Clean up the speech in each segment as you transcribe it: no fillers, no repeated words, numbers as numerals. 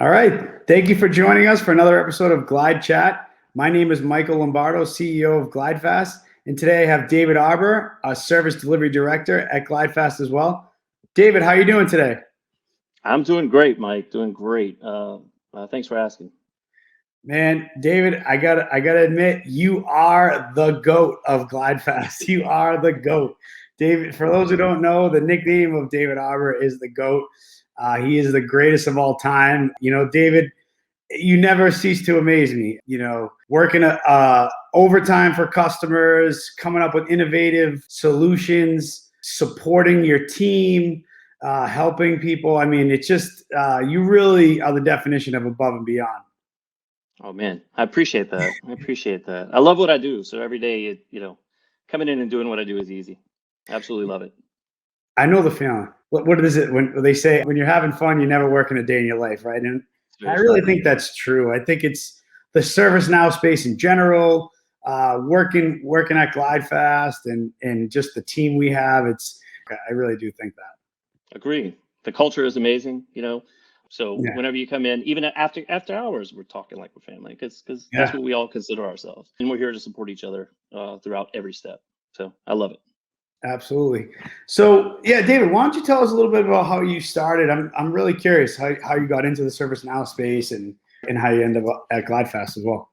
All right. Thank you for joining us for another episode of GlideChat. My name is Michael Lombardo, CEO of GlideFast. And today I have David Arbour, a service delivery director at GlideFast as well. David, how are you doing today? I'm doing great, Mike. Doing great. Thanks for asking. Man, David, I gotta admit, you are the GOAT of GlideFast. You are the GOAT. David, for those who don't know, the nickname of David Arbour is the GOAT. He is the greatest of all time. David, you never cease to amaze me. Working overtime for customers, coming up with innovative solutions, supporting your team, helping people. I mean, it's just you really are the definition of above and beyond. Oh man, I appreciate that. I appreciate that. I love what I do. So every day, coming in and doing what I do is easy. Absolutely love it. I know the feeling. What is it when they say when you're having fun, you never work in a day in your life, right? And I really think that's true. I think it's the ServiceNow space in general, working at GlideFast and just the team we have. I really do think that. Agree. The culture is amazing, So Yeah. whenever you come in, even after hours, we're talking like we're family because that's what we all consider ourselves, and we're here to support each other throughout every step. So I love it. Absolutely. So yeah, David, why don't you tell us a little bit about how you started? I'm really curious how you got into the ServiceNow space and how you ended up at GlideFast as well.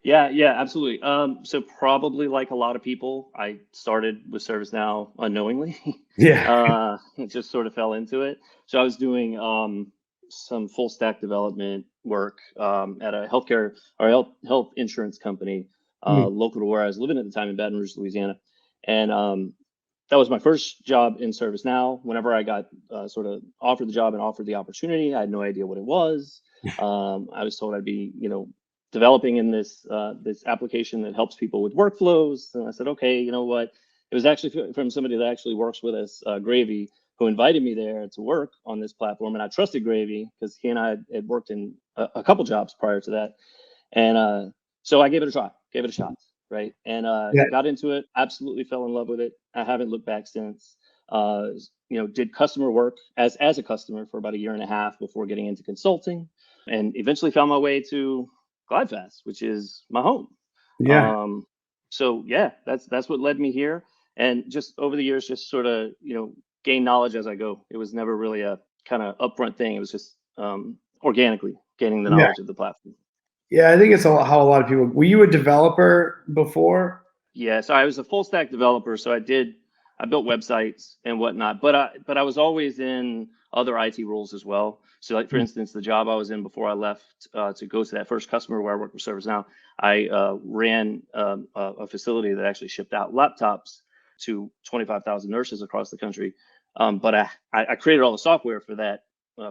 Yeah, absolutely. So probably like a lot of people, I started with ServiceNow unknowingly. Yeah. It just sort of fell into it. So I was doing some full stack development work at a healthcare or health insurance company local to where I was living at the time in Baton Rouge, Louisiana. And that was my first job in ServiceNow. Whenever I got sort of offered the job and offered the opportunity, I had no idea what it was. I was told I'd be, developing in this application that helps people with workflows. And I said, okay, you know what? It was actually from somebody that actually works with us, Gravy, who invited me there to work on this platform. And I trusted Gravy because he and I had worked in a couple jobs prior to that. And so I gave it a shot, right? And got into it, absolutely fell in love with it. I haven't looked back since. Did customer work as a customer for about a year and a half before getting into consulting, and eventually found my way to GlideFast, which is my home. Yeah. So yeah, that's what led me here. And just over the years, just sort of, gain knowledge as I go. It was never really a kind of upfront thing. It was just organically gaining the knowledge of the platform. Yeah, I think it's how a lot of people. Were you a developer before? Yeah, so I was a full stack developer. So I built websites and whatnot, but I was always in other IT roles as well. So like, for instance, the job I was in before I left to go to that first customer where I worked with ServiceNow, I ran a facility that actually shipped out laptops to 25,000 nurses across the country. But I created all the software for that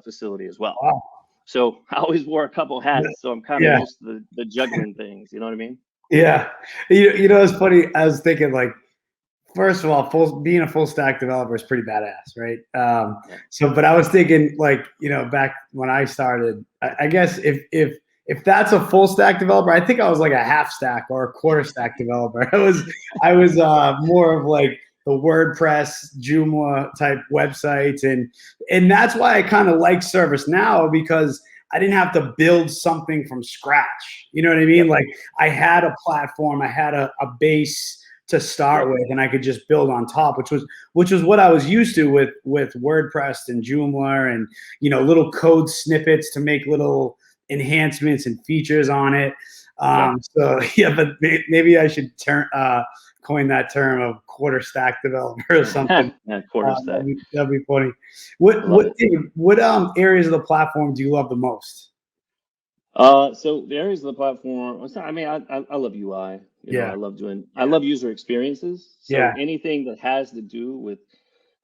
facility as well. Wow. So I always wore a couple hats. So I'm kind of used to the juggling things. You know what I mean? Yeah. It's funny. I was thinking, like, first of all, being a full stack developer is pretty badass, right? But I was thinking, like, back when I started, I guess if that's a full stack developer, I think I was like a half stack or a quarter stack developer. I was more of like the WordPress, Joomla type websites, and that's why I kind of like ServiceNow, because I didn't have to build something from scratch. You know what I mean? Like, I had a platform, I had a base to start with, and I could just build on top, which was what I was used to with WordPress and Joomla, and little code snippets to make little enhancements and features on it. So yeah, but maybe I should coin that term of quarter stack developer or something. Quarter stack. That'd be funny. What areas of the platform do you love the most? So the areas of the platform, I mean, I love UI. I love user experiences. So anything that has to do with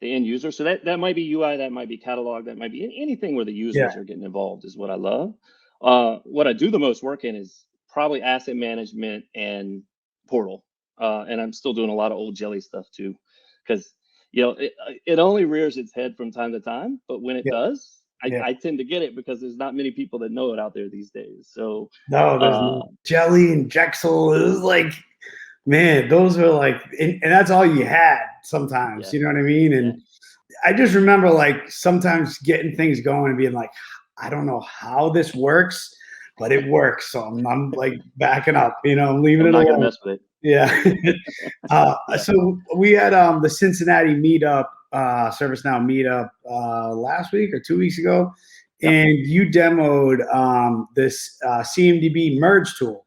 the end user. So that might be UI, that might be catalog, that might be anything where the users are getting involved is what I love. What I do the most work in is probably asset management and portal. And I'm still doing a lot of old jelly stuff too, because it only rears its head from time to time, but when it does, I tend to get it because there's not many people that know it out there these days. So no, there's no Jelly and Jexel. It was like, man, those were like, and that's all you had sometimes. You know what I mean? And I just remember, like, sometimes getting things going and being like, I don't know how this works, but it works. So I'm like backing up, I'm leaving I'm it not gonna alone. mess with it. Yeah. Yeah. So we had the Cincinnati meetup, ServiceNow meetup last week or 2 weeks ago, Yep. and you demoed this CMDB merge tool,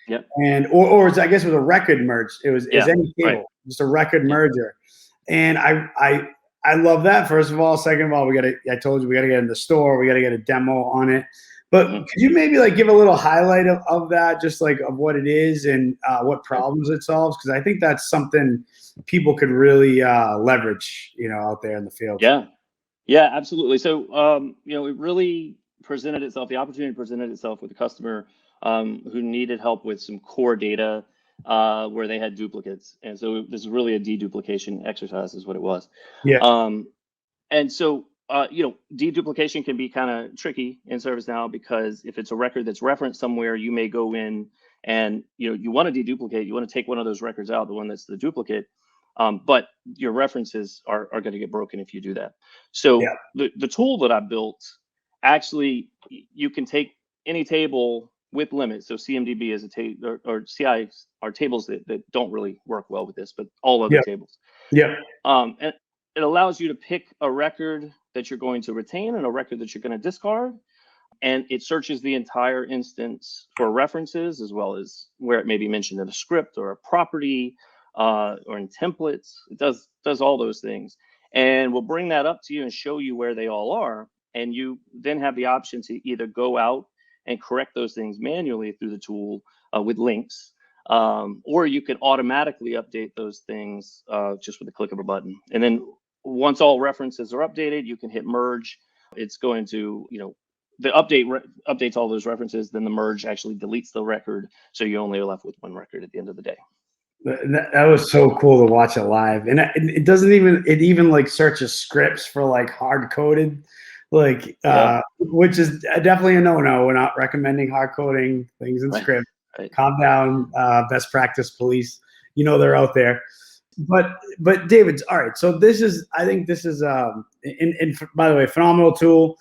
Yep. and or I guess it was a record merge. It was Yeah. any Right. table, just a record Yeah. merger, and I love that. First of all, second of all, I told you we got to get in the store, we got to get a demo on it. But Mhm. could you maybe like give a little highlight of that, just like of what it is and what problems it solves? Because I think that's something people could really leverage, out there in the field. Yeah. Yeah, absolutely. So, it really presented itself, the opportunity presented itself with a customer who needed help with some core data where they had duplicates. And so this is really a deduplication exercise is what it was. Yeah, Um, and so, deduplication can be kind of tricky in ServiceNow because if it's a record that's referenced somewhere, you may go in and, you want to deduplicate, you want to take one of those records out, the one that's the duplicate. But your references are going to get broken if you do that. So yeah, the tool that I built, actually, you can take any table with limits. So CMDB is a table, or CI are tables that don't really work well with this, but all other yeah, tables. yeah, And it allows you to pick a record that you're going to retain and a record that you're going to discard. And it searches the entire instance for references as well as where it may be mentioned in a script or a property or in templates. It does all those things, and we'll bring that up to you and show you where they all are. And you then have the option to either go out and correct those things manually through the tool with links, or you can automatically update those things just with a click of a button. And then once all references are updated, you can hit merge. It's going to, the updates all those references, then the merge actually deletes the record, so you only are left with one record at the end of the day. that was so cool to watch it live, and it doesn't even like searches scripts for like hard coded, like Yeah. which is definitely a no. We're not recommending hard coding things in Right. script. Right. Calm down, best practice police. They're out there. But David's all right. So I think this is and by the way, phenomenal tool.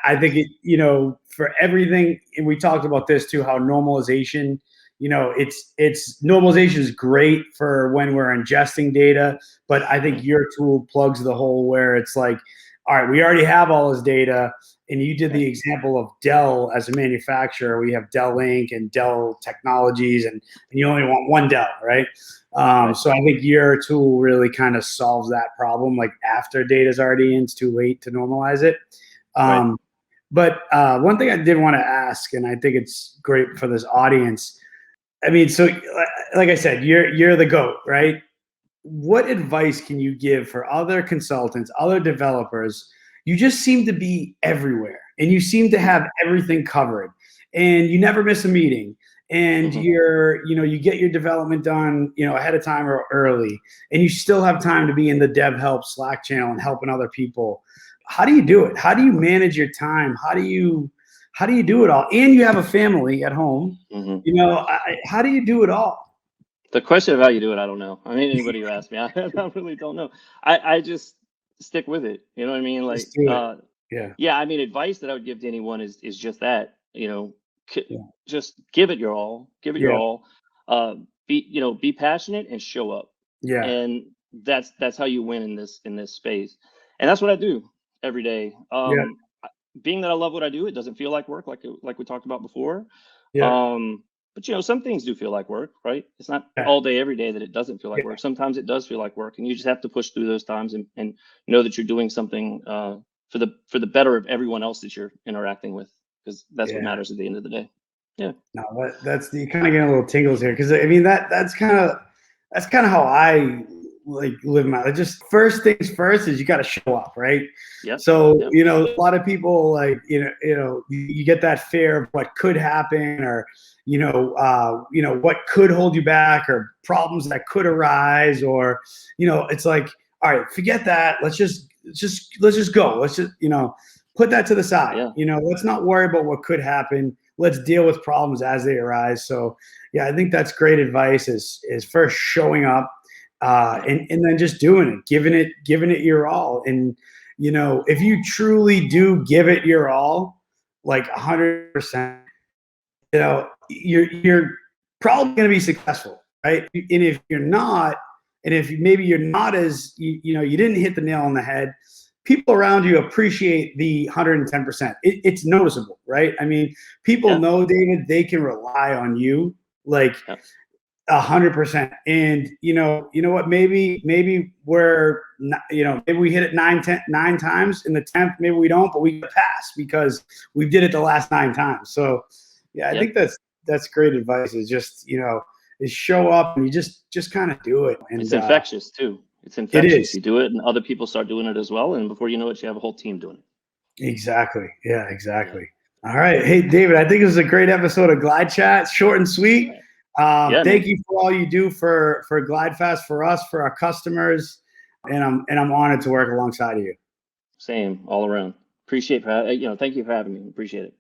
I think it, for everything, and we talked about this too, how normalization, it's normalization is great for when we're ingesting data, but I think your tool plugs the hole where it's like, all right, we already have all this data. And you did the example of Dell as a manufacturer. We have Dell Inc. and Dell Technologies, and you only want one Dell, right? So I think your tool really kind of solves that problem. Like after data's already in, it's too late to normalize it. Right. But one thing I did want to ask, and I think it's great for this audience. I mean, so like I said, you're the GOAT, right? What advice can you give for other consultants, other developers? You just seem to be everywhere, and you seem to have everything covered, and you never miss a meeting, and you get your development done, ahead of time or early, and you still have time to be in the dev help Slack channel and helping other people. How do you do it? How do you manage your time? How do you do it all? And you have a family at home. How do you do it all? The question of how you do it, I don't know. I mean, anybody who asks me, I really don't know. I just stick with it. You know what I mean? Like, Just do it. Yeah. yeah. I mean, advice that I would give to anyone is just that. Yeah. Just give it your all. Give it your Yeah. all. Be passionate and show up. Yeah. And that's how you win in this space. And that's what I do every day. Yeah. Being that I love what I do, it doesn't feel like work, like we talked about before. Yeah. But some things do feel like work, right? It's not Yeah. all day, every day that it doesn't feel like Yeah. work. Sometimes it does feel like work, and you just have to push through those times and know that you're doing something for the better of everyone else that you're interacting with, because that's what Yeah. matters at the end of the day. Yeah. No, that's you kind of get a little tingles here because I mean that's kind of how I like live my just first things first is you got to show up, right? Yeah. So Yep. a lot of people like you get that fear of what could happen or what could hold you back or problems that could arise or it's like, all right, forget that, let's just go, let's just put that to the side. Yeah. Let's not worry about what could happen. Let's deal with problems as they arise. So yeah, I think that's great advice is first showing up and then just doing it, giving it your all. And if you truly do give it your all, like 100%, you're probably going to be successful, right? And if you're not, and if maybe you're not as, you didn't hit the nail on the head, people around you appreciate the 110%. It's noticeable, right? I mean, people know, David, they can rely on you like 100%. And you know what? Maybe we're not, maybe we hit it 9 times. In the 10th, maybe we don't, but we pass because we did it the last 9 times. So yeah, I think that's great advice. Is just is show up and you just kind of do it. And it's infectious too. It's infectious. It is. You do it, and other people start doing it as well. And before you know it, you have a whole team doing it. Exactly. Yeah. Exactly. Yeah. All right. Hey, David. I think it was a great episode of GlideChat. Short and sweet. Thank you for all you do for GlideFast, for us, for our customers, and I'm honored to work alongside of you. Same, all around. Appreciate thank you for having me. Appreciate it.